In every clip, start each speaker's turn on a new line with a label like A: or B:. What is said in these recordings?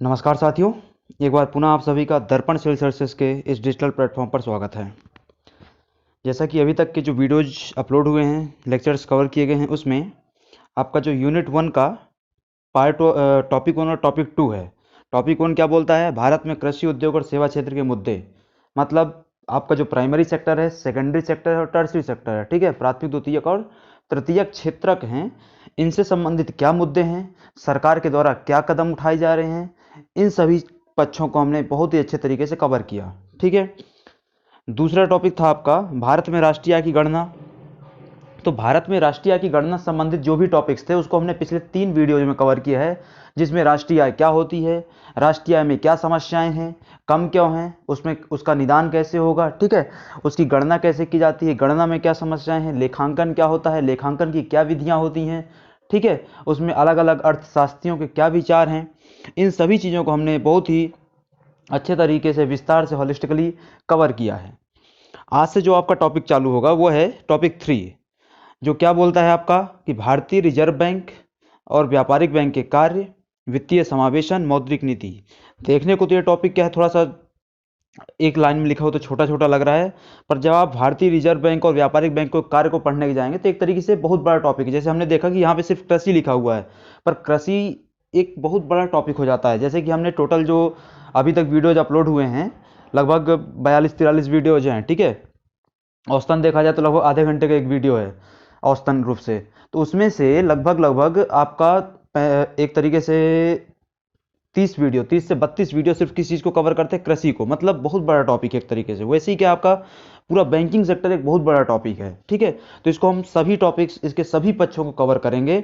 A: नमस्कार साथियों, एक बार पुनः आप सभी का दर्पण सिविल सर्विसेज के इस डिजिटल प्लेटफॉर्म पर स्वागत है। जैसा कि अभी तक के जो वीडियोज अपलोड हुए हैं, लेक्चर्स कवर किए गए हैं, उसमें आपका जो यूनिट 1 का पार्ट टॉपिक 1 और टॉपिक 2 है। टॉपिक 1 क्या बोलता है? भारत में कृषि उद्योग और सेवा क्षेत्र के मुद्दे। मतलब आपका जो प्राइमरी सेक्टर है, सेकेंडरी सेक्टर है और टर्सरी सेक्टर है, ठीक है, प्राथमिक, द्वितीयक और तृतीयक क्षेत्रक हैं, इनसे संबंधित क्या मुद्दे हैं, सरकार के द्वारा क्या कदम उठाए जा रहे हैं, इन सभी पक्षों को हमने बहुत ही अच्छे तरीके से कवर किया। ठीक है। दूसरा टॉपिक था आपका भारत में राष्ट्रीय आय की गणना। तो भारत में राष्ट्रीय आय की गणना संबंधित जो भी टॉपिक्स थे उसको हमने पिछले 3 वीडियोज में कवर किया है, जिसमें राष्ट्रीय आय क्या होती है, राष्ट्रीय आय में क्या समस्याएं हैं, कम क्यों हैं, उसमें उसका निदान कैसे होगा, ठीक है, उसकी गणना कैसे की जाती है, गणना में क्या समस्याएं हैं, लेखांकन क्या होता है, लेखांकन की क्या विधियां होती हैं, ठीक है, उसमें अलग अलग अर्थशास्त्रियों के क्या विचार हैं। इन सभी चीज़ों को हमने बहुत ही अच्छे तरीके से विस्तार से होलिस्टिकली कवर किया है। आज से जो आपका टॉपिक चालू होगा वो है टॉपिक 3, जो क्या बोलता है आपका कि भारतीय रिजर्व बैंक और व्यापारिक बैंक के कार्य, वित्तीय समावेशन, मौद्रिक नीति। देखने को तो ये टॉपिक क्या है, थोड़ा सा एक लाइन में लिखा हो तो छोटा छोटा लग रहा है, पर जब आप भारतीय रिजर्व बैंक और व्यापारिक बैंक के कार्य को पढ़ने के जाएंगे तो एक तरीके से बहुत बड़ा टॉपिक है। जैसे हमने देखा कि यहाँ पे सिर्फ कृषि लिखा हुआ है, पर कृषि एक बहुत बड़ा टॉपिक हो जाता है। जैसे कि हमने टोटल जो अभी तक वीडियोज अपलोड हुए हैं, लगभग 42-43 वीडियोज हैं, ठीक है, औसतन देखा जाए तो लगभग आधे घंटे का एक वीडियो है औसतन रूप से। तो उसमें से लगभग लगभग आपका एक तरीके से 30 से 32 वीडियो सिर्फ किस चीज़ को कवर करते हैं? कृषि को। मतलब बहुत बड़ा टॉपिक है एक तरीके से। वैसे ही क्या आपका पूरा बैंकिंग सेक्टर एक बहुत बड़ा टॉपिक है, ठीक है। तो इसको हम सभी टॉपिक्स, इसके सभी पक्षों को कवर करेंगे।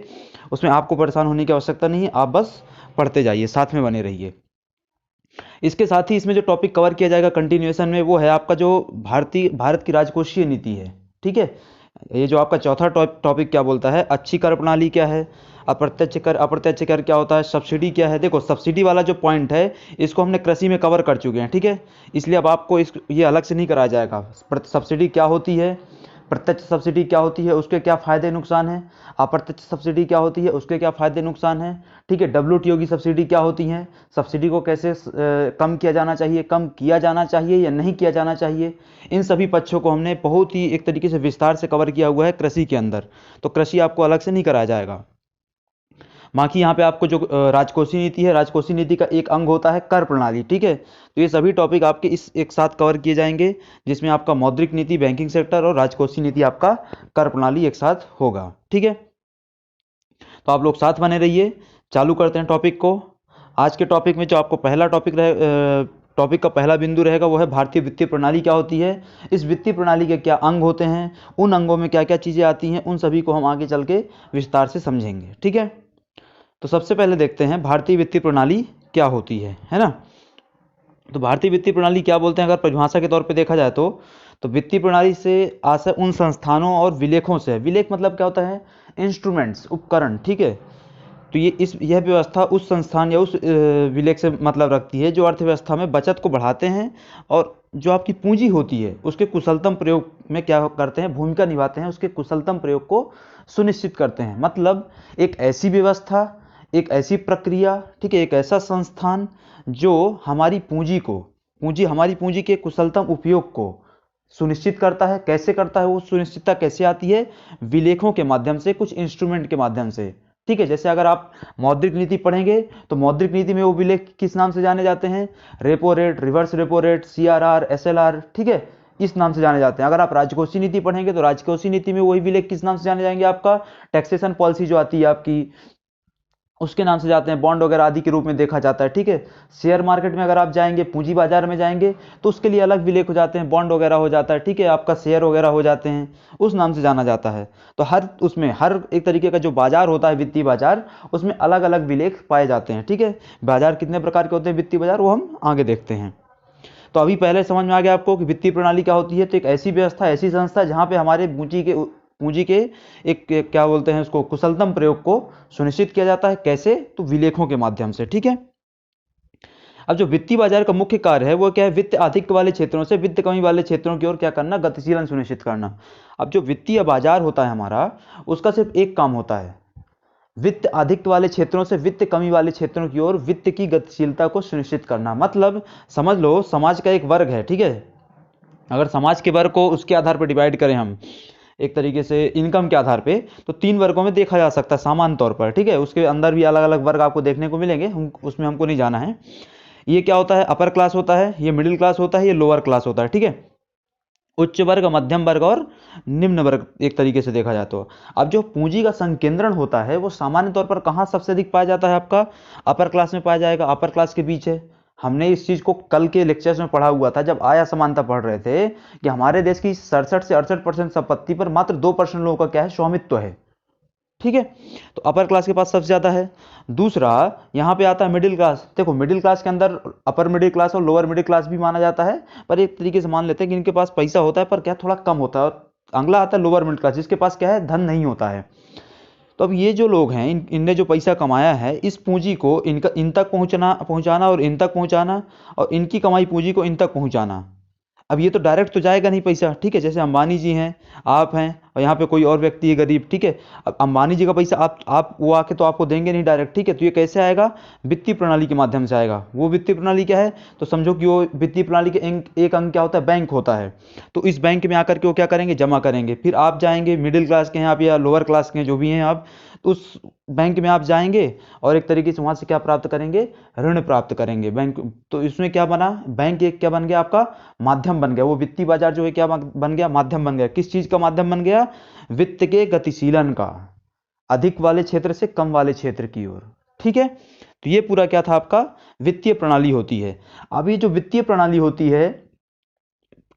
A: उसमें आपको परेशान होने की आवश्यकता नहीं है, आप बस पढ़ते जाइए, साथ में बने रहिए। इसके साथ ही इसमें जो टॉपिक कवर किया जाएगा कंटिन्यूएशन में, वो है आपका जो भारत की राजकोषीय नीति है, ठीक है। ये जो आपका चौथा टॉपिक क्या बोलता है? अच्छी कर प्रणाली क्या है, अप्रत्यक्ष कर, अप्रत्यक्ष कर क्या होता है, सब्सिडी क्या है। देखो, सब्सिडी वाला जो पॉइंट है इसको हमने कृषि में कवर कर चुके हैं, ठीक है, इसलिए अब आपको ये अलग से नहीं कराया जाएगा। सब्सिडी क्या होती है, प्रत्यक्ष सब्सिडी क्या होती है, उसके क्या फ़ायदे नुकसान हैं, अप्रत्यक्ष सब्सिडी क्या होती है, उसके क्या फ़ायदे नुकसान हैं, ठीक है, डब्ल्यूटीओ की सब्सिडी क्या होती है, सब्सिडी को कैसे कम किया जाना चाहिए, कम किया जाना चाहिए या नहीं किया जाना चाहिए। इन सभी पक्षों को हमने बहुत ही एक तरीके से विस्तार से कवर किया हुआ है कृषि के अंदर। तो कृषि आपको अलग से नहीं कराया जाएगा। बाकी यहाँ पे आपको जो राजकोषीय नीति है, राजकोषीय नीति का एक अंग होता है कर प्रणाली, ठीक है। तो ये सभी टॉपिक आपके इस एक साथ कवर किए जाएंगे, जिसमें आपका मौद्रिक नीति, बैंकिंग सेक्टर और राजकोषीय नीति, आपका कर प्रणाली एक साथ होगा, ठीक है। तो आप लोग साथ बने रहिए। चालू करते हैं टॉपिक को। आज के टॉपिक में जो आपको पहला टॉपिक का पहला बिंदु रहेगा वो है भारतीय वित्तीय प्रणाली क्या होती है, इस वित्तीय प्रणाली के क्या अंग होते हैं, उन अंगों में क्या क्या चीज़ें आती हैं, उन सभी को हम आगे चल के विस्तार से समझेंगे, ठीक है। तो सबसे पहले देखते हैं भारतीय वित्तीय प्रणाली क्या होती है ना। तो भारतीय वित्तीय प्रणाली क्या बोलते हैं, अगर परिभाषा के तौर पे देखा जाए तो वित्तीय प्रणाली से आशय उन संस्थानों और विलेखों से, विलेख मतलब क्या होता है? इंस्ट्रूमेंट्स, उपकरण, ठीक है। तो यह व्यवस्था उस संस्थान या उस विलेख से मतलब रखती है जो अर्थव्यवस्था में बचत को बढ़ाते हैं और जो आपकी पूंजी होती है उसके कुशलतम प्रयोग में क्या करते हैं, भूमिका निभाते हैं, उसके कुशलतम प्रयोग को सुनिश्चित करते हैं। मतलब एक ऐसी व्यवस्था, एक ऐसी प्रक्रिया, ठीक है, एक ऐसा संस्थान जो हमारी पूंजी के कुशलतम उपयोग को सुनिश्चित करता है। कैसे करता है? वो सुनिश्चितता कैसे आती है? विलेखों के माध्यम से, कुछ इंस्ट्रूमेंट के माध्यम से, ठीक है। जैसे अगर आप मौद्रिक नीति पढ़ेंगे तो मौद्रिक नीति में वो विलेख किस नाम से जाने जाते हैं? Repo rate, reverse repo rate, CRR, SLR, ठीक है, इस नाम से जाने जाते हैं। अगर आप राजकोषीय नीति पढ़ेंगे तो राजकोषीय नीति में वही विलेख किस नाम से जाने जाएंगे? आपका टैक्सेशन पॉलिसी जो आती है आपकी, उसके नाम से जाते हैं, बॉन्ड वगैरह आदि के रूप में देखा जाता है, ठीक है। शेयर मार्केट में अगर आप जाएंगे, पूंजी बाजार में जाएंगे तो उसके लिए अलग विलेख हो जाते हैं, बॉन्ड वगैरह हो जाता है, ठीक है, आपका शेयर वगैरह हो जाते हैं, उस नाम से जाना जाता है। तो हर एक तरीके का जो बाजार होता है, वित्तीय बाजार, उसमें अलग अलग विलेख पाए जाते हैं, ठीक है। बाजार कितने प्रकार के होते हैं वित्तीय बाजार, वो हम आगे देखते हैं। तो अभी पहले समझ में आ गया आपको कि वित्तीय प्रणाली क्या होती है। तो एक ऐसी व्यवस्था, ऐसी संस्था जहाँ पे हमारे पूंजी के एक क्या बोलते हैं उसको, कुशलतम प्रयोग को सुनिश्चित किया जाता है। कैसे? तो विलेखों के माध्यम से, ठीक है। अब जो वित्तीय बाजार का मुख्य कार्य है वो क्या है? वित्त आधिक्य वाले क्षेत्रों से वित्त कमी वाले क्षेत्रों की ओर क्या करना? गतिशीलन सुनिश्चित करना। अब जो वित्तीय बाजार होता है हमारा, उसका सिर्फ एक काम होता है, वित्त अधिक वाले क्षेत्रों से वित्त कमी वाले क्षेत्रों की ओर वित्त की गतिशीलता को सुनिश्चित करना। मतलब समझ लो समाज का एक वर्ग है, ठीक है, अगर समाज के वर्ग को उसके आधार पर डिवाइड करें हम एक तरीके से इनकम के आधार पे, तो 3 वर्गों में देखा जा सकता है सामान्य तौर पर, ठीक है। उसके अंदर भी अलग अलग वर्ग आपको देखने को मिलेंगे, उसमें हमको नहीं जाना है। ये क्या होता है, अपर क्लास होता है, ये मिडिल क्लास होता है, ये लोअर क्लास होता है, ठीक है। उच्च वर्ग, मध्यम वर्ग और निम्न वर्ग एक तरीके से देखा जाए तो। अब जो पूंजी का संकेंद्रण होता है वो सामान्य तौर पर कहाँ सबसे अधिक पाया जाता है, आपका अपर क्लास में पाया जाएगा, अपर क्लास के बीच है। हमने इस चीज को कल के लेक्चर्स में पढ़ा हुआ था जब आय समानता पढ़ रहे थे कि हमारे देश की 67 से 68% संपत्ति पर मात्र 2% लोगों का क्या है, स्वामित्व है, ठीक है। तो अपर क्लास के पास सबसे ज्यादा है। दूसरा यहां पे आता है मिडिल क्लास। देखो मिडिल क्लास के अंदर अपर मिडिल क्लास और लोअर मिडिल क्लास भी माना जाता है, पर एक तरीके से मान लेते हैं कि इनके पास पैसा होता है पर क्या थोड़ा कम होता है। और अगला आता है लोअर मिडिल क्लास जिसके पास क्या है, धन नहीं होता है। तो अब ये जो लोग हैं इनने जो पैसा कमाया है इस पूंजी को इनका इन तक पहुंचाना और इन तक पहुंचाना और इनकी कमाई पूंजी को इन तक पहुंचाना। अब ये तो डायरेक्ट तो जाएगा नहीं पैसा, ठीक है। जैसे अंबानी जी हैं, आप हैं और यहाँ पे कोई और व्यक्ति है गरीब, ठीक है। अब अंबानी जी का पैसा आप वो आके तो आपको देंगे नहीं डायरेक्ट, ठीक है। तो ये कैसे आएगा, वित्तीय प्रणाली के माध्यम से आएगा। वो वित्तीय प्रणाली क्या है, तो समझो कि वो वित्तीय प्रणाली के एक अंग क्या होता है, बैंक होता है। तो इस बैंक में आकर के वो क्या करेंगे, जमा करेंगे। फिर आप जाएंगे मिडिल क्लास के हैं आप या लोअर क्लास के हैं जो भी हैं आप, तो उस बैंक में आप जाएंगे और एक तरीके से वहां से क्या प्राप्त करेंगे, ऋण प्राप्त करेंगे बैंक। तो इसमें क्या बना, बैंक एक क्या बन गया, आपका माध्यम बन गया। वो वित्तीय बाजार जो है क्या बन गया, माध्यम बन गया। किस चीज का माध्यम बन गया, वित्त के गतिशीलन का, अधिक वाले क्षेत्र से कम वाले क्षेत्र की ओर, ठीक है। तो ये पूरा क्या था, आपका वित्तीय प्रणाली होती है। अब ये जो वित्तीय प्रणाली होती है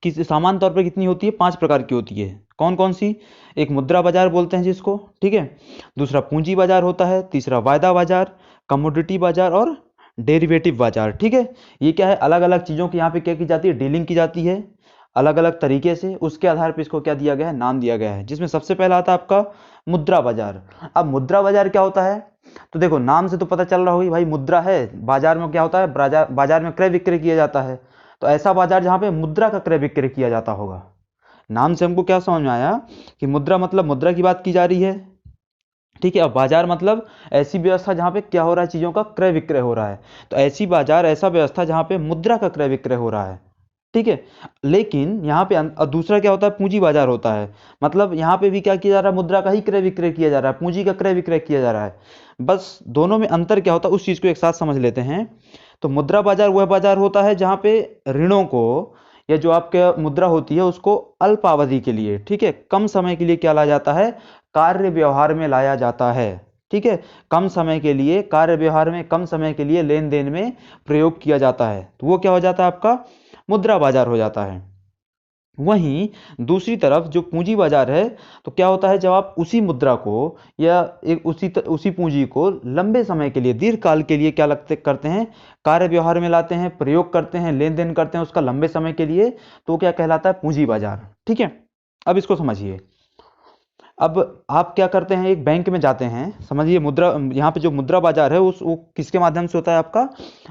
A: किस सामान्य तौर पर कितनी होती है, 5 प्रकार की होती है। कौन कौन सी, एक मुद्रा बाजार बोलते हैं जिसको, ठीक है। दूसरा पूंजी बाजार होता है, तीसरा वायदा बाजार, कमोडिटी बाजार और डेरिवेटिव बाजार, ठीक है। ये क्या है, अलग अलग चीजों की यहाँ पे क्या की जाती है, डीलिंग की जाती है अलग अलग तरीके से। उसके आधार पर इसको क्या दिया गया है, नाम दिया गया है। जिसमें सबसे पहला आता है आपका मुद्रा बाजार। अब मुद्रा बाजार क्या होता है, तो देखो नाम से तो पता चल रहा होगी भाई, मुद्रा है, बाजार में क्या होता है, बाजार में क्रय विक्रय किया जाता है। तो ऐसा बाजार जहां पे मुद्रा का क्रय विक्रय किया जाता होगा। नाम से हमको क्या समझ में आया कि मुद्रा मतलब मुद्रा की बात की जा रही है, ठीक है। अब बाजार मतलब ऐसी व्यवस्था जहां पे क्या हो रहा है, चीजों का क्रय विक्रय हो रहा है। तो ऐसी बाजार ऐसा व्यवस्था जहां पे मुद्रा का क्रय विक्रय हो रहा है, ठीक है। लेकिन यहाँ पे दूसरा क्या होता है, पूंजी बाजार होता है। मतलब यहाँ पे भी क्या किया जा रहा है, मुद्रा का ही क्रय विक्रय किया जा रहा है, पूंजी का क्रय विक्रय किया जा रहा है। बस दोनों में अंतर क्या होता है उस चीज को एक साथ समझ लेते हैं। तो मुद्रा बाजार वह बाजार होता है जहां पे ऋणों को या जो आपके मुद्रा होती है उसको अल्पावधि के लिए, ठीक है, कम समय के लिए क्या लाया जाता है, कार्य व्यवहार में लाया जाता है, ठीक है। कम समय के लिए कार्य व्यवहार में, कम समय के लिए लेन देन में प्रयोग किया जाता है। तो वो क्या हो जाता है, आपका मुद्रा बाजार हो जाता है। वहीं दूसरी तरफ जो पूंजी बाजार है, तो क्या होता है, जब आप उसी मुद्रा को या एक उसी पूंजी को लंबे समय के लिए, दीर्घ काल के लिए क्या करते हैं, कार्य व्यवहार में लाते हैं, प्रयोग करते हैं, लेन देन करते हैं उसका लंबे समय के लिए, तो क्या कहलाता है, पूंजी बाजार, ठीक है। अब इसको समझिए। अब आप क्या करते हैं, एक बैंक में जाते हैं, समझिए मुद्रा, यहाँ पे जो मुद्रा बाजार है वो किसके माध्यम से होता है, आपका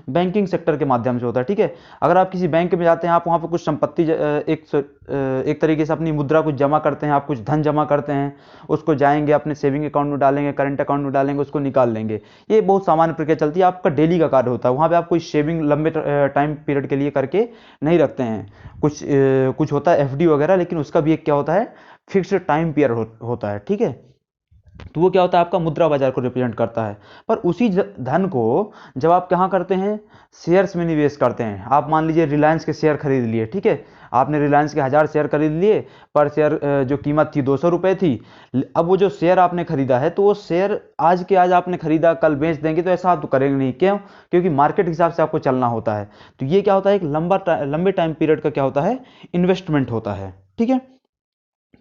A: बैंकिंग सेक्टर के माध्यम से होता है, ठीक है। अगर आप किसी बैंक में जाते हैं, आप वहाँ पे कुछ संपत्ति एक तरीके से अपनी मुद्रा कुछ जमा करते हैं, आप कुछ धन जमा करते हैं, उसको जाएंगे अपने सेविंग अकाउंट में डालेंगे, करंट अकाउंट में डालेंगे, उसको निकाल लेंगे। ये बहुत सामान्य प्रक्रिया चलती है, आपका डेली का कार्य होता है। वहाँ पर आप कोई सेविंग लंबे टाइम पीरियड के लिए करके नहीं रखते हैं। कुछ होता है एफडी वगैरह, लेकिन उसका भी एक क्या होता है, फिक्स्ड टाइम पीरियड होता है, ठीक है। तो वो क्या होता है, आपका मुद्रा बाजार को रिप्रेजेंट करता है। पर उसी धन को जब आप कहाँ करते हैं, शेयर्स में निवेश करते हैं। आप मान लीजिए रिलायंस के शेयर खरीद लिए, ठीक है, आपने रिलायंस के 1000 शेयर खरीद लिए, पर शेयर जो कीमत थी 200 रुपये थी। अब वो जो शेयर आपने खरीदा है, तो वो शेयर आज के आज आपने खरीदा, कल बेच देंगे, तो ऐसा आप तो करेंगे नहीं। क्यों, क्योंकि मार्केट के हिसाब से आपको चलना होता है। तो ये क्या होता है, एक लंबे टाइम पीरियड का क्या होता है, इन्वेस्टमेंट होता है, ठीक है।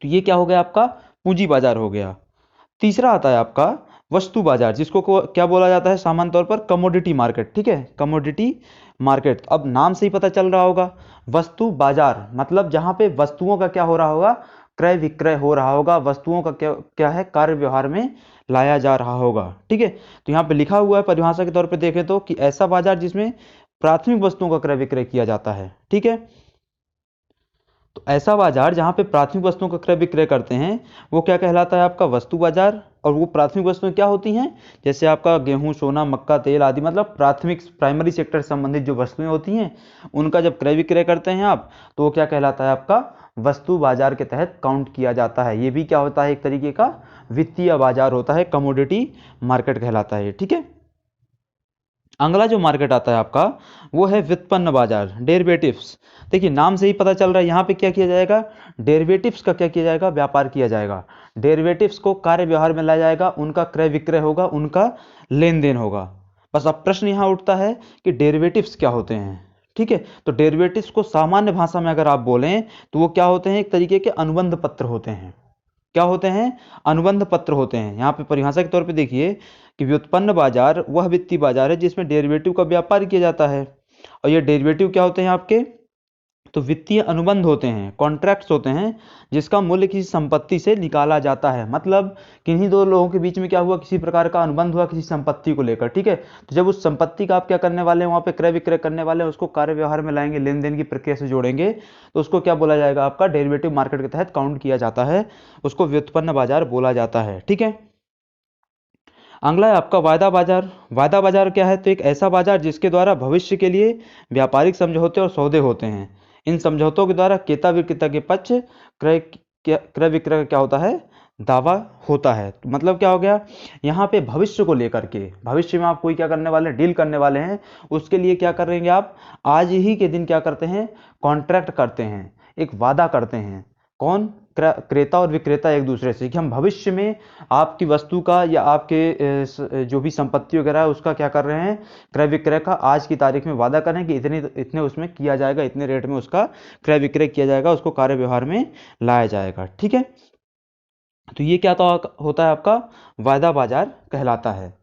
A: तो ये क्या हो गया, आपका पूंजी बाजार हो गया। तीसरा आता है आपका वस्तु बाजार, जिसको क्या बोला जाता है सामान्य तौर पर, कमोडिटी मार्केट, ठीक है, कमोडिटी मार्केट। अब नाम से ही पता चल रहा होगा, वस्तु बाजार मतलब जहां पे वस्तुओं का क्या हो रहा होगा, क्रय विक्रय हो रहा होगा, वस्तुओं का क्या क्या है, कार्य व्यवहार में लाया जा रहा होगा, ठीक है। तो यहाँ पे लिखा हुआ है परिभाषा के तौर पर देखें तो, कि ऐसा बाजार जिसमें प्राथमिक वस्तुओं का क्रय विक्रय किया जाता है, ठीक है। तो ऐसा बाजार जहाँ पे प्राथमिक वस्तुओं का क्रय विक्रय करते हैं वो क्या कहलाता है आपका वस्तु बाजार। और वो प्राथमिक वस्तुएं क्या होती हैं, जैसे आपका गेहूं, सोना, मक्का, तेल आदि, मतलब प्राइमरी सेक्टर से संबंधित जो वस्तुएं होती हैं उनका जब क्रय विक्रय करते हैं आप, तो वो क्या कहलाता है आपका वस्तु बाजार के तहत काउंट किया जाता है। ये भी क्या होता है, एक तरीके का वित्तीय बाजार होता है, कमोडिटी मार्केट कहलाता है। ठीक है, अगला जो मार्केट आता है आपका वो है व्युत्पन्न बाजार, डेरिवेटिव्स। देखिए नाम से ही पता चल रहा है यहाँ पे क्या किया जाएगा, डेरिवेटिव्स का क्या किया जाएगा, व्यापार किया जाएगा। डेरिवेटिव्स को कार्य व्यवहार में लाया जाएगा, उनका क्रय विक्रय होगा, उनका लेन देन होगा। बस अब प्रश्न यहाँ उठता है कि डेरिवेटिव्स क्या होते हैं। ठीक है, तो डेरिवेटिव्स को सामान्य भाषा में अगर आप बोलें तो वो क्या होते हैं, एक तरीके के अनुबंध पत्र होते हैं। क्या होते हैं, अनुबंध पत्र होते हैं। यहाँ पे परिभाषा के तौर पे देखिए कि व्युत्पन्न बाजार वह वित्तीय बाजार है जिसमें डेरिवेटिव का व्यापार किया जाता है। और ये डेरिवेटिव क्या होते हैं आपके, तो वित्तीय अनुबंध होते हैं, कॉन्ट्रैक्ट्स होते हैं जिसका मूल्य किसी संपत्ति से निकाला जाता है। मतलब किन्हीं दो लोगों के बीच में क्या हुआ, किसी प्रकार का अनुबंध हुआ किसी संपत्ति को लेकर। ठीक है, तो जब उस संपत्ति का आप क्या करने वाले हैं, वहाँ पे क्रय विक्रय करने वाले हैं, उसको कार्य व्यवहार में लाएंगे, लेन देन की प्रक्रिया से जोड़ेंगे, तो उसको क्या बोला जाएगा, आपका डेरिवेटिव मार्केट के तहत काउंट किया जाता है, उसको व्युत्पन्न बाजार बोला जाता है। ठीक है, अगला है आपका वायदा बाजार। वायदा बाजार क्या है, तो एक ऐसा बाजार जिसके द्वारा भविष्य के लिए व्यापारिक समझौते और सौदे होते हैं। इन समझौतों के द्वारा क्रेता विक्रेता के पक्ष क्रय विक्रय क्या होता है, दावा होता है। तो मतलब क्या हो गया, यहाँ पे भविष्य को लेकर के, भविष्य में आप कोई क्या करने वाले हैं, डील करने वाले हैं, उसके लिए क्या करेंगे आप, आज ही के दिन क्या करते हैं, कॉन्ट्रैक्ट करते हैं, एक वादा करते हैं। कौन, क्रेता और विक्रेता एक दूसरे से, कि हम भविष्य में आपकी वस्तु का या आपके जो भी संपत्ति वगैरह है उसका क्या कर रहे हैं, क्रय विक्रय का आज की तारीख में वादा करें कि इतने इतने उसमें किया जाएगा, इतने रेट में उसका क्रय विक्रय किया जाएगा, उसको कार्य व्यवहार में लाया जाएगा। ठीक है, तो ये क्या होता है आपका वायदा बाजार कहलाता है।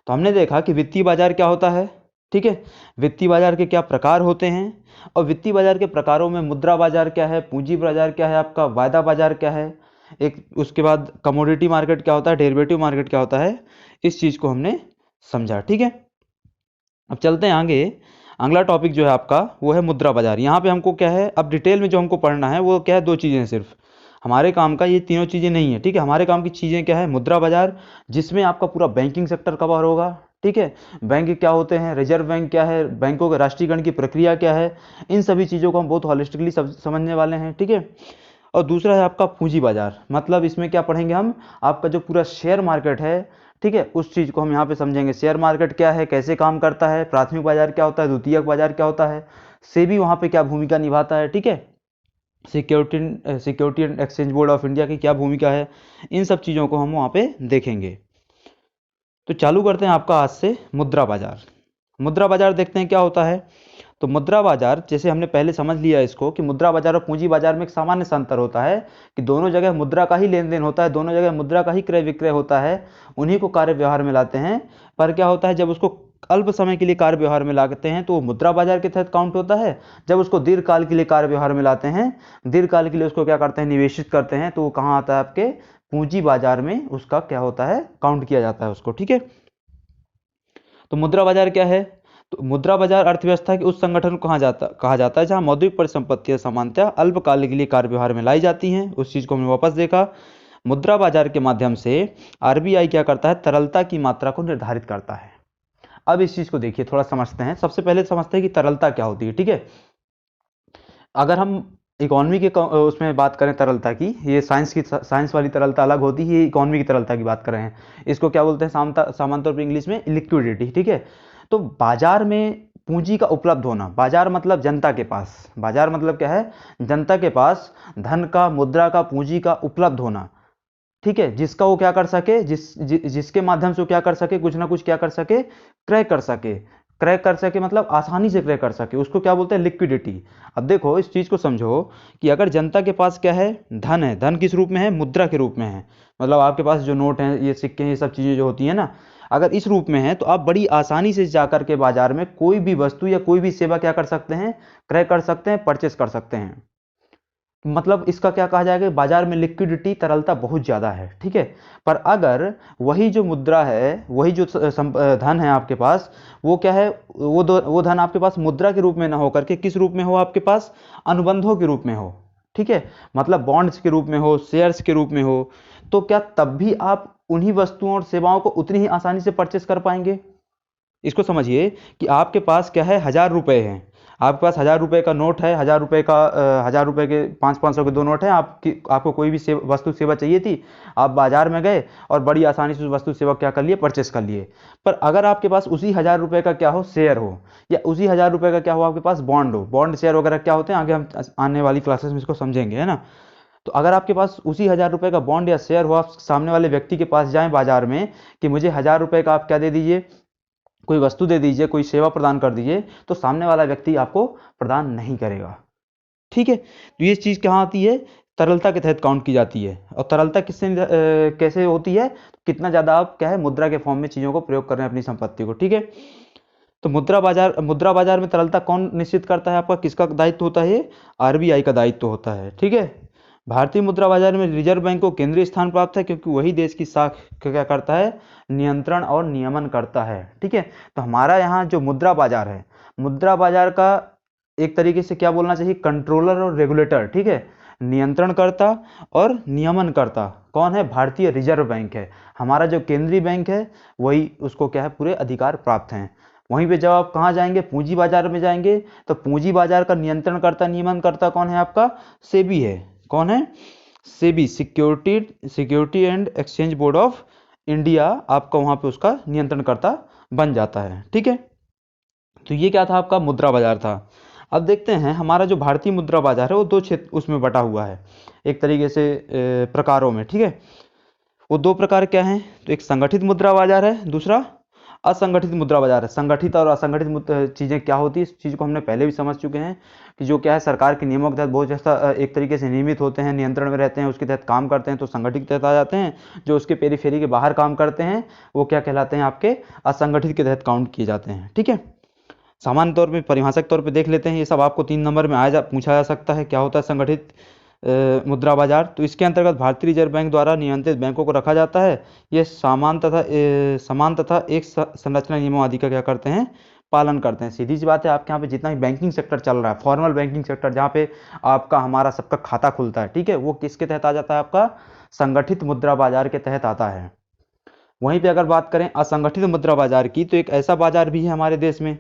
A: तो हमने देखा कि वित्तीय बाजार क्या होता है। ठीक है, वित्तीय बाजार के क्या प्रकार होते हैं, और वित्तीय बाजार के प्रकारों में मुद्रा बाजार क्या है, पूंजी बाजार क्या है, आपका वायदा बाजार क्या है, एक उसके बाद कमोडिटी मार्केट क्या होता है, डेरिवेटिव मार्केट क्या होता है, इस चीज़ को हमने समझा। ठीक है, अब चलते हैं आगे। अगला टॉपिक जो है आपका वो है मुद्रा बाजार। यहाँ पे हमको क्या है, अब डिटेल में जो हमको पढ़ना है वो क्या है, दो चीज़ें हैं सिर्फ, हमारे काम का ये तीनों चीज़ें नहीं है। ठीक है, हमारे काम की चीज़ें क्या है, मुद्रा बाजार जिसमें आपका पूरा बैंकिंग सेक्टर कवर होगा। ठीक है, बैंक क्या होते हैं, रिजर्व बैंक क्या है, बैंकों के राष्ट्रीयकरण की प्रक्रिया क्या है, इन सभी चीज़ों को हम बहुत हॉलिस्टिकली समझने वाले हैं। ठीक है, और दूसरा है आपका पूंजी बाजार, मतलब इसमें क्या पढ़ेंगे हम, आपका जो पूरा शेयर मार्केट है, ठीक है, उस चीज़ को हम यहाँ पे समझेंगे। शेयर मार्केट क्या है, कैसे काम करता है, प्राथमिक बाजार क्या होता है, द्वितीयक बाजार क्या होता है, सेबी वहाँ पे क्या भूमिका निभाता है। ठीक है, security and exchange board of India की क्या भूमिका है, इन सब चीज़ों को हम वहाँ पे देखेंगे। तो चालू करते हैं आपका आज से मुद्रा बाजार। मुद्रा बाजार देखते हैं क्या होता है। तो मुद्रा बाजार जैसे हमने पहले समझ लिया इसको कि मुद्रा बाजार और पूंजी बाजार में एक सामान्य सा अंतर होता है कि दोनों जगह मुद्रा का ही लेन देन होता है, दोनों जगह मुद्रा का ही क्रय विक्रय होता है, उन्हीं को कार्य व्यवहार में लाते हैं। पर क्या होता है, जब उसको अल्प समय के लिए कार्य व्यवहार में लाते हैं तो वो मुद्रा बाजार के तहत काउंट होता है। जब उसको दीर्घकाल के लिए कार्य व्यवहार में लाते हैं, दीर्घकाल के लिए उसको क्या करते हैं, निवेशित करते हैं, तो वो कहाँ आता है, आपके पूंजी बाजार में उसका क्या होता है, काउंट किया जाता है उसको। ठीक है, तो मुद्रा बाजार क्या है, तो मुद्रा बाजार अर्थव्यवस्था के उस संगठन को कहा जाता है जहां मौद्रिक परिसंपत्तियां सामान्यतः अल्पकाल के लिए कार्य व्यवहार में लाई जाती हैं। उस चीज को हमने वापस देखा। मुद्रा बाजार के माध्यम से आरबीआई क्या करता है, तरलता की मात्रा को निर्धारित करता है। अब इस चीज को देखिए, थोड़ा समझते हैं। सबसे पहले समझते हैं कि तरलता क्या होती है। ठीक है, अगर हम इकोनॉमी के उसमें बात करें तरलता की, ये साइंस वाली तरलता अलग होती है, ये इकोनॉमी की तरलता की बात कर रहे हैं। इसको क्या बोलते हैं, सामान्य तौर पर इंग्लिश में लिक्विडिटी। ठीक है, तो बाजार में पूंजी का उपलब्ध होना, बाजार मतलब जनता के पास, बाजार मतलब क्या है, जनता के पास धन का, मुद्रा का, पूंजी का उपलब्ध होना। ठीक है, जिसका वो क्या कर सके, जिसके माध्यम से वो क्या कर सके, कुछ ना कुछ क्या कर सके, क्रय कर सके। क्रय कर सके मतलब आसानी से क्रय कर सके, उसको क्या बोलते हैं, लिक्विडिटी। अब देखो इस चीज को समझो कि अगर जनता के पास क्या है, धन है, धन किस रूप में है, मुद्रा के रूप में है, मतलब आपके पास जो नोट हैं, ये सिक्के हैं, ये सब चीजें जो होती है ना, अगर इस रूप में है तो आप बड़ी आसानी से जाकर के बाजार में कोई भी वस्तु या कोई भी सेवा क्या कर सकते हैं, क्रय कर सकते हैं, परचेस कर सकते हैं। मतलब इसका क्या कहा जाएगा, बाजार में लिक्विडिटी, तरलता बहुत ज्यादा है। ठीक है, पर अगर वही जो मुद्रा है, वही जो धन है आपके पास, वो क्या है, वो धन आपके पास मुद्रा के रूप में ना होकर के किस रूप में हो, आपके पास अनुबंधों के रूप में हो। ठीक है, मतलब बॉन्ड्स के रूप में हो, शेयर्स के रूप में हो, तो क्या तब भी आप उन्हीं वस्तुओं और सेवाओं को उतनी ही आसानी से परचेस कर पाएंगे? इसको समझिए कि आपके पास क्या है, 1000 रुपये हैं, आपके पास 1000 रुपये का नोट है, 1000 रुपये का 1000 रुपये के 500-500 के 2 नोट हैं, आपको कोई भी वस्तु सेवा चाहिए थी, आप बाजार में गए और बड़ी आसानी से उस वस्तु सेवा क्या कर लिए, परचेस कर लिए। पर अगर आपके पास उसी 1000 रुपये का क्या हो, शेयर हो, या उसी 1000 रुपये का क्या हो, आपके पास बॉन्ड हो, बॉन्ड शेयर वगैरह क्या होते हैं आगे हम आने वाली क्लासेस में इसको समझेंगे, है ना। तो अगर आपके पास उसी 1000 रुपये का बॉन्ड या शेयर हो, आप सामने वाले व्यक्ति के पास जाएं बाजार में कि मुझे 1000 रुपये का आप क्या दे दीजिए, कोई वस्तु दे दीजिए, कोई सेवा प्रदान कर दीजिए, तो सामने वाला व्यक्ति आपको प्रदान नहीं करेगा। ठीक है, तो ये चीज़ कहाँ आती है, तरलता के तहत काउंट की जाती है। और तरलता कैसे होती है, कितना ज़्यादा आप क्या है, मुद्रा के फॉर्म में चीज़ों को प्रयोग कर रहे हैं अपनी संपत्ति को। ठीक है, तो मुद्रा बाजार में तरलता कौन निश्चित करता है, आपका किसका दायित्व होता है, आरबीआई का दायित्व होता है। ठीक है, भारतीय मुद्रा बाजार में रिजर्व बैंक को केंद्रीय स्थान प्राप्त है, क्योंकि वही देश की शाख क्या करता है, नियंत्रण और नियमन करता है। ठीक है, तो हमारा यहाँ जो मुद्रा बाजार है, मुद्रा बाजार का एक तरीके से क्या बोलना चाहिए, कंट्रोलर और रेगुलेटर। ठीक है, नियंत्रणकर्ता और नियमनकर्ता कौन है, भारतीय रिजर्व बैंक है। हमारा जो केंद्रीय बैंक है वही उसको क्या है, पूरे अधिकार प्राप्त हैं। वहीं पे जब आप कहाँ जाएंगे, पूंजी बाजार में जाएंगे, तो पूंजी बाजार का नियंत्रणकर्ता नियमनकर्ता कौन है, आपका सेबी है। कौन है, SEBI, security and exchange board of India, आपका वहां पे उसका नियंत्रणकर्ता बन जाता है। ठीक है, तो ये क्या था, आपका मुद्रा बाजार था। अब देखते हैं हमारा जो भारतीय मुद्रा बाजार है वो 2 क्षेत्र उसमें बटा हुआ है एक तरीके से प्रकारों में। ठीक है, वो 2 प्रकार क्या हैं, तो एक संगठित मुद्रा बाजार है, दूसरा असंगठित मुद्रा बाजार है। संगठित और असंगठित चीज़ें क्या होती है, इस चीज़ को हमने पहले भी समझ चुके हैं कि जो क्या है, सरकार के नियमों के तहत बहुत ज़्यादा एक तरीके से नियमित होते हैं, नियंत्रण में रहते हैं, उसके तहत काम करते हैं, तो संगठित के तहत आ जाते हैं। जो उसके पेरीफेरी के बाहर काम करते हैं वो क्या कहलाते हैं, आपके असंगठित के तहत काउंट किए जाते हैं। ठीक है, सामान्य तौर पे परिभाषक तौर पे देख लेते हैं, ये सब आपको 3 नंबर में पूछा जा सकता है, क्या होता है संगठित मुद्रा बाजार। तो इसके अंतर्गत भारतीय रिजर्व बैंक द्वारा नियंत्रित बैंकों को रखा जाता है। ये समान तथा एक संरचना नियमों आदि का क्या करते हैं, पालन करते हैं। सीधी सी बात है, आपके यहाँ पे जितना भी बैंकिंग सेक्टर चल रहा है, फॉर्मल बैंकिंग सेक्टर, जहाँ पे आपका हमारा सबका खाता खुलता है, ठीक है, वो किसके तहत आ जाता है, आपका संगठित मुद्रा बाजार के तहत आता है। वहीं पे अगर बात करें असंगठित मुद्रा बाजार की, तो एक ऐसा बाजार भी है हमारे देश में,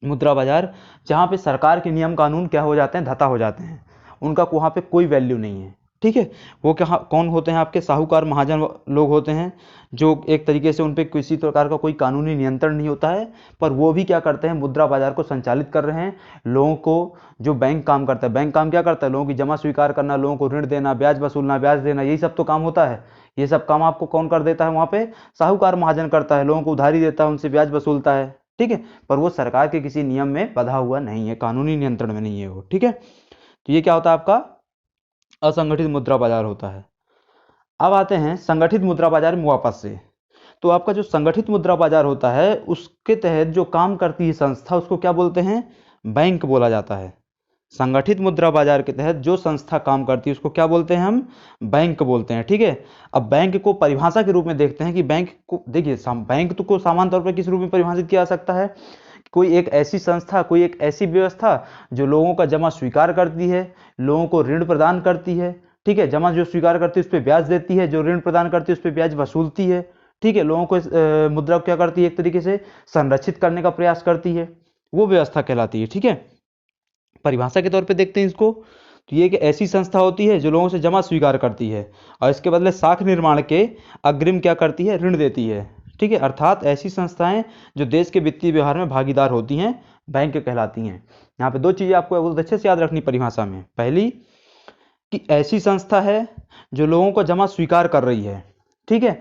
A: मुद्रा बाजार, जहाँ पे सरकार के नियम कानून क्या हो जाते हैं, धता हो जाते हैं, उनका वहाँ पे कोई वैल्यू नहीं है। ठीक है, वो क्या कौन होते हैं, आपके साहूकार महाजन लोग होते हैं, जो एक तरीके से उन पर किसी प्रकार का कोई कानूनी नियंत्रण नहीं होता है, पर वो भी क्या करते हैं, मुद्रा बाजार को संचालित कर रहे हैं। लोगों को जो बैंक काम करता है, बैंक काम क्या करता है, लोगों की जमा स्वीकार करना, लोगों को ऋण देना, ब्याज वसूलना, ब्याज देना, यही सब तो काम होता है। ये सब काम आपको कौन कर देता है, वहाँ पे साहूकार महाजन करता है, लोगों को उधारी देता है, उनसे ब्याज वसूलता है। ठीक है, पर वो सरकार के किसी नियम में बंधा हुआ नहीं है, कानूनी नियंत्रण में नहीं है वो। ठीक है, तो ये क्या होता है, आपका असंगठित मुद्रा बाजार होता है। अब आते हैं संगठित मुद्रा बाजार में वापस से। तो आपका जो संगठित मुद्रा बाजार होता है, उसके तहत जो काम करती है संस्था, उसको क्या बोलते हैं, बैंक बोला जाता है। संगठित मुद्रा बाजार के तहत जो संस्था काम करती है उसको क्या बोलते हैं, हम बैंक बोलते हैं। ठीक है, अब बैंक को परिभाषा के रूप में देखते हैं कि बैंक को देखिए, बैंक को सामान्य तौर पर किस रूप में परिभाषित किया जा सकता है, कोई एक ऐसी संस्था, कोई एक ऐसी व्यवस्था जो लोगों का जमा स्वीकार करती है, लोगों को ऋण प्रदान करती है। ठीक है, जमा जो स्वीकार करती है उस पर ब्याज देती है, जो ऋण प्रदान करती है उस पर ब्याज वसूलती है। ठीक है, लोगों को मुद्रा क्या करती है, एक तरीके से संरक्षित करने का प्रयास करती है, वो व्यवस्था कहलाती है। ठीक है, परिभाषा के तौर पे देखते हैं इसको, तो ये एक ऐसी संस्था होती है जो लोगों से जमा स्वीकार करती है और इसके बदले साख निर्माण के अग्रिम क्या करती है, ऋण देती है। ठीक है, अर्थात ऐसी संस्थाएं जो देश के वित्तीय व्यवहार में भागीदार होती हैं, बैंक कहलाती हैं। यहाँ पे 2 चीज़ें आपको बहुत अच्छे से याद रखनी परिभाषा में। पहली कि ऐसी संस्था है जो लोगों को जमा स्वीकार कर रही है। ठीक है,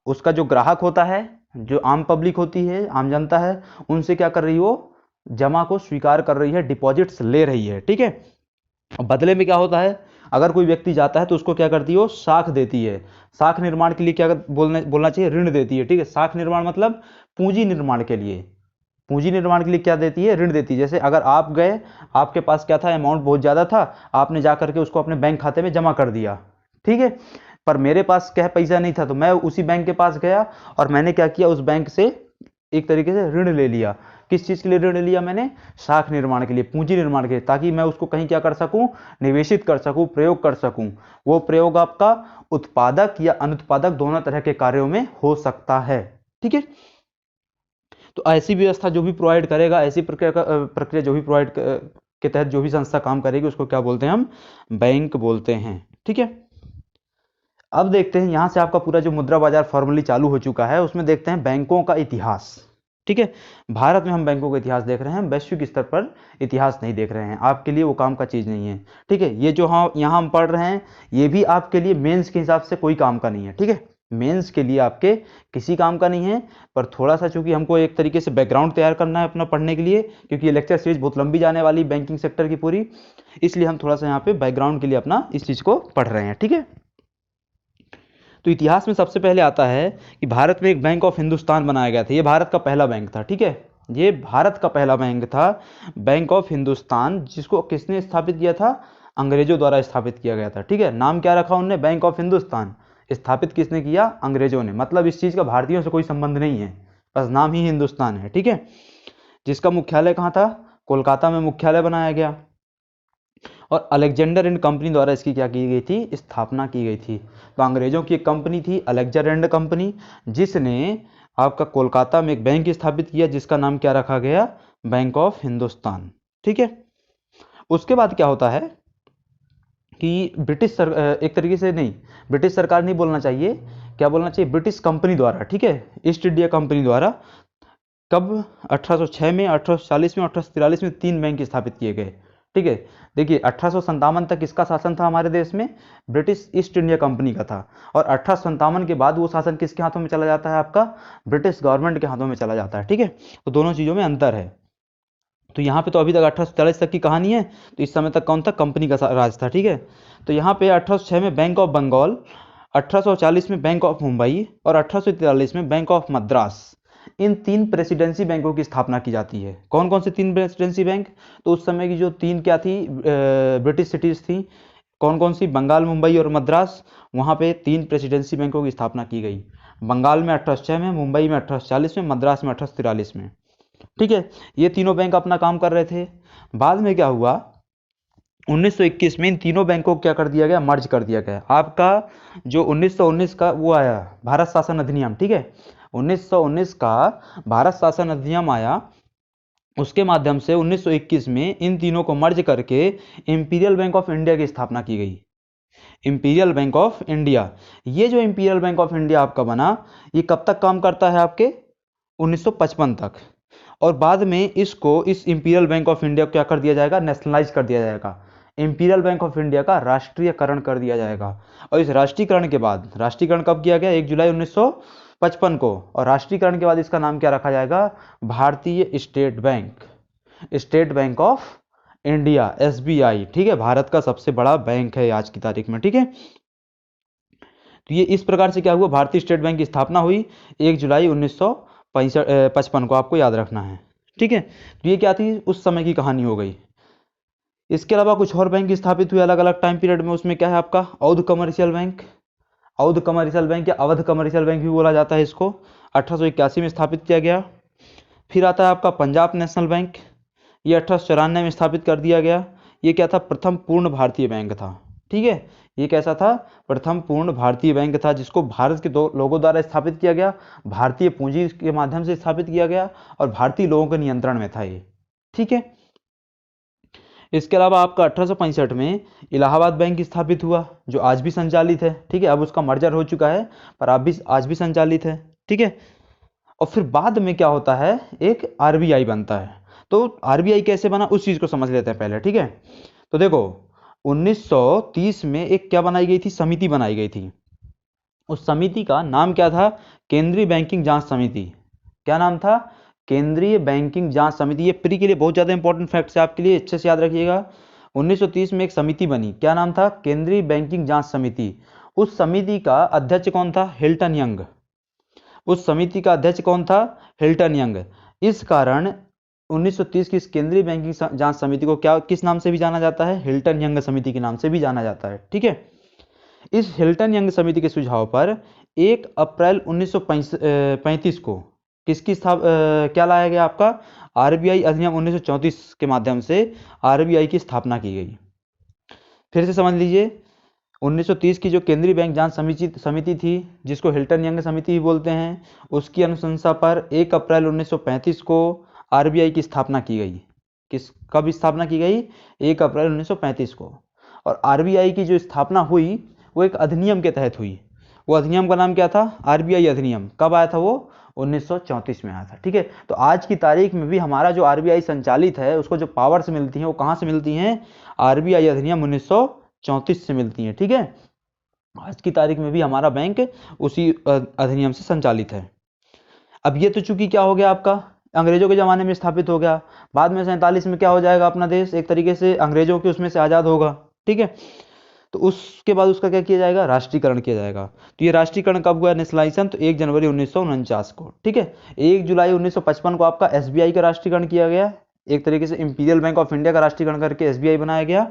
A: उसका जो ग्राहक होता है, जो आम पब्लिक होती है, आम जनता है, उनसे क्या कर रही है, वो जमा को स्वीकार कर रही है, डिपॉजिट्स ले रही है। ठीक है, बदले में क्या होता है, अगर कोई व्यक्ति जाता है तो उसको क्या करती है, वो साख देती है। साख निर्माण के लिए क्या बोलना चाहिए, ऋण देती है। ठीक है, साख निर्माण मतलब पूंजी निर्माण के लिए, पूंजी निर्माण के लिए क्या देती है, ऋण देती है। जैसे अगर आप गए, आपके पास क्या था, अमाउंट बहुत ज़्यादा था, आपने जा करके उसको अपने बैंक खाते में जमा कर दिया। ठीक है, पर मेरे पास क्या पैसा नहीं था, तो मैं उसी बैंक के पास गया और मैंने क्या किया, उस बैंक से एक तरीके से ऋण ले लिया। किस चीज़ के लिए ऋण लिया मैंने? शाख निर्माण के लिए, पूंजी निर्माण के लिए, ताकि मैं उसको कहीं क्या कर सकूं? निवेशित कर सकूं, प्रयोग कर सकूं। वो प्रयोग आपका उत्पादक या अनुत्पादक दोनों तरह के कार्यों में हो सकता है। ठीक है, तो ऐसी व्यवस्था जो भी प्रोवाइड करेगा, ऐसी प्रक्रिया जो भी प्रोवाइड के तहत जो भी संस्था काम करेगी, उसको क्या बोलते हैं? हम बैंक बोलते हैं। ठीक है, अब देखते हैं यहां से आपका पूरा जो मुद्रा बाजार फॉर्मली चालू हो चुका है, उसमें देखते हैं बैंकों का इतिहास। ठीक है, भारत में हम बैंकों का इतिहास देख रहे हैं, वैश्विक स्तर पर इतिहास नहीं देख रहे हैं, आपके लिए वो काम का चीज नहीं है। ठीक है, ये जो हाँ यहाँ हम पढ़ रहे हैं, ये भी आपके लिए मेंस के हिसाब से कोई काम का नहीं है। ठीक है, मेंस के लिए आपके किसी काम का नहीं है, पर थोड़ा सा चूंकि हमको एक तरीके से बैकग्राउंड तैयार करना है अपना पढ़ने के लिए, क्योंकि ये लेक्चर सीरीज बहुत लंबी जाने वाली बैंकिंग सेक्टर की पूरी, इसलिए हम थोड़ा सा यहाँ पे बैकग्राउंड के लिए अपना इस चीज को पढ़ रहे हैं। ठीक है, तो इतिहास में सबसे पहले आता है कि भारत में एक बैंक ऑफ हिंदुस्तान बनाया गया था। ये भारत का पहला बैंक था। ठीक है, ये भारत का पहला बैंक था, बैंक ऑफ हिंदुस्तान, जिसको किसने स्थापित किया था? अंग्रेजों द्वारा स्थापित किया गया था। ठीक है, नाम क्या रखा उनने? Bank of Hindustan. स्थापित किसने किया? अंग्रेजों ने। मतलब इस चीज का भारतीयों से कोई संबंध नहीं है, बस नाम ही हिंदुस्तान है। ठीक है, जिसका मुख्यालय कहाँ था? कोलकाता में मुख्यालय बनाया गया, और अलेक्जेंडर एंड कंपनी द्वारा इसकी क्या की गई थी? स्थापना की गई थी। तो अंग्रेजों की एक कंपनी थी अलेक्जेंडर एंड कंपनी, जिसने आपका कोलकाता में एक बैंक स्थापित किया, जिसका नाम क्या रखा गया? Bank of Hindustan. ठीक है, उसके बाद क्या होता है कि एक तरीके से नहीं, ब्रिटिश सरकार नहीं बोलना चाहिए, क्या बोलना चाहिए? ब्रिटिश कंपनी द्वारा। ठीक है, ईस्ट इंडिया कंपनी द्वारा कब? 1806 में, 1840 में, 1843 में 3 बैंक स्थापित किए गए। ठीक है, देखिए 1857 तक इसका शासन था हमारे देश में, ब्रिटिश ईस्ट इंडिया कंपनी का था, और 1857 के बाद वो शासन किसके हाथों में चला जाता है? आपका ब्रिटिश गवर्नमेंट के हाथों में चला जाता है। ठीक है, तो दोनों चीज़ों में अंतर है। तो यहाँ पे तो अभी तक 1840 तक की कहानी है, तो इस समय तक कौन था? कंपनी का राज था। ठीक है, तो यहाँ पे 1806 में बैंक ऑफ बंगाल, 1840 में बैंक ऑफ मुंबई, और 1843 में bank of Madras, in 3 presidency बैंकों की स्थापना की जाती है। कौन कौन से 3 प्रेसिडेंसी बैंक? तो उस समय की जो 3 क्या थी, ब्रिटिश सिटीज थी, कौन कौन सी? बंगाल, मुंबई और मद्रास। वहाँ पे 3 प्रेसिडेंसी बैंकों की स्थापना की गई, बंगाल में 1806 में, मुंबई में 1840 में, मद्रास में 1843 में। ठीक है, ये तीनों बैंक अपना काम कर रहे थे। बाद में क्या हुआ? 1921 में इन तीनों बैंकों को क्या कर दिया गया? मर्ज कर दिया गया। आपका जो 1919 का वो आया भारत शासन अधिनियम। ठीक है, 1919 का भारत शासन अधिनियम आया, उसके माध्यम से 1921 में इन तीनों को मर्ज करके इंपीरियल बैंक ऑफ इंडिया की स्थापना की गई। इंपीरियल बैंक ऑफ इंडिया, ये जो इंपीरियल बैंक ऑफ इंडिया आपका बना, ये कब तक काम करता है? आपके 1955 तक, और बाद में इसको, इस इंपीरियल बैंक ऑफ इंडिया को क्या कर दिया जाएगा? नेशनलाइज कर दिया जाएगा। इंपीरियल बैंक ऑफ इंडिया का राष्ट्रीयकरण कर दिया जाएगा, और इस राष्ट्रीयकरण के बाद, राष्ट्रीयकरण कब किया गया? 1 जुलाई 1955 को, और राष्ट्रीयकरण के बाद इसका नाम क्या रखा जाएगा? भारतीय state bank, state bank of India, SBI। ठीक है, भारत का सबसे बड़ा बैंक है आज की तारीख में। ठीक है, तो ये इस प्रकार से क्या हुआ? भारतीय स्टेट बैंक की स्थापना हुई 1 जुलाई 1955 को, आपको याद रखना है। ठीक है, तो ये क्या थी? उस समय की कहानी हो गई। इसके अलावा कुछ और बैंक स्थापित हुए अलग अलग टाइम पीरियड में। उसमें क्या है आपका? Awadh commercial bank, Awadh commercial bank या अवध कमर्शियल बैंक भी बोला जाता है इसको, 1881 में स्थापित किया गया। फिर आता है आपका पंजाब नेशनल बैंक, ये 1894 में स्थापित कर दिया गया। ये क्या था? प्रथम पूर्ण भारतीय बैंक था। ठीक है, ये कैसा था? प्रथम पूर्ण भारतीय बैंक था, जिसको भारत के 2 लोगों द्वारा स्थापित किया गया, भारतीय पूंजी के माध्यम से स्थापित किया गया, और भारतीय लोगों के नियंत्रण में था ये। ठीक है, इसके अलावा आपका 1865 में इलाहाबाद बैंक स्थापित हुआ, जो आज भी संचालित है। ठीक है, अब उसका मर्जर हो चुका है, पर आज भी संचालित है। ठीक है, और फिर बाद में क्या होता है? एक RBI बनता है। तो RBI कैसे बना, उस चीज को समझ लेते हैं पहले। ठीक है, तो देखो 1930 में एक क्या बनाई गई थी? समिति बनाई गई थी। उस समिति का नाम क्या था? केंद्रीय बैंकिंग जांच समिति। क्या नाम था? केंद्रीय बैंकिंग जांच समिति। ये प्री के लिए बहुत ज्यादा इंपॉर्टेंट फैक्ट्स है आपके लिए, अच्छे से याद रखिएगा। 1930 में एक समिति बनी, क्या नाम था? केंद्रीय बैंकिंग जांच समिति। उस समिति का अध्यक्ष कौन था? Hilton young. उस समिति का अध्यक्ष कौन था? Hilton young. इस कारण 1930 की इस केंद्रीय बैंकिंग जांच समिति को क्या, किस नाम से भी जाना जाता है? हिल्टन यंग समिति के नाम से भी जाना जाता है। ठीक है, इस हिल्टन यंग समिति के सुझाव पर 1 अप्रैल 1935 को क्या लाया गया आपका आरबीआई अधिनियम 1934 के माध्यम से आरबीआई की स्थापना की गई। फिर से समझ लीजिए, 1930 की जो केंद्रीय बैंक जांच समिति थी, जिसको हिल्टन यंग समिति भी बोलते हैं, उसकी अनुशंसा पर 1 अप्रैल 1935 को आरबीआई की स्थापना की गई। कब स्थापना की गई? 1 अप्रैल 1935 को। और आरबीआई की जो स्थापना हुई वो एक अधिनियम के तहत हुई। वो अधिनियम का नाम क्या था? आरबीआई अधिनियम। कब आया था वो? 1934 में आया था। ठीक है, तो आज की तारीख में भी हमारा जो आरबीआई संचालित है, उसको जो पावर्स मिलती हैं वो कहाँ से मिलती हैं? आरबीआई अधिनियम 1934 से मिलती हैं। ठीक है, आज की तारीख में भी हमारा बैंक उसी अधिनियम से संचालित है। अब ये तो चूंकि क्या हो गया आपका, अंग्रेजों के ज़माने में स्थापित हो गया। बाद में 47 में क्या हो जाएगा अपना देश, एक तरीके से अंग्रेजों के उसमें से आज़ाद होगा। ठीक है, तो उसके बाद उसका क्या किया जाएगा? राष्ट्रीयकरण किया जाएगा। तो ये राष्ट्रीयकरण कब हुआ? नेशनलाइजेशन तो 1 जनवरी 1949 को। ठीक है, 1 जुलाई 1955 को आपका एसबीआई का राष्ट्रीयकरण किया गया। एक तरीके से इंपीरियल बैंक ऑफ इंडिया का राष्ट्रीयकरण करके एसबीआई बनाया गया।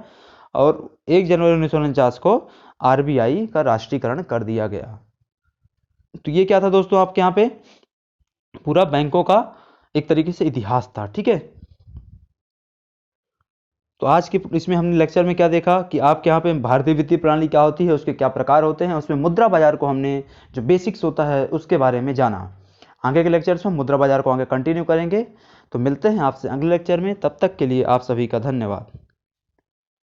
A: और 1 जनवरी 1949 को आरबीआई का राष्ट्रीयकरण कर दिया गया। तो ये क्या था दोस्तों, आपके यहाँ पे पूरा बैंकों का एक तरीके से इतिहास था। ठीक है, तो आज के इसमें हमने लेक्चर में क्या देखा कि आपके यहाँ पे भारतीय वित्तीय प्रणाली क्या होती है, उसके क्या प्रकार होते हैं, उसमें मुद्रा बाजार को हमने जो बेसिक्स होता है उसके बारे में जाना। आगे के लेक्चर्स में मुद्रा बाजार को आगे कंटिन्यू करेंगे। तो मिलते हैं आपसे अगले लेक्चर में, तब तक के लिए आप सभी का धन्यवाद।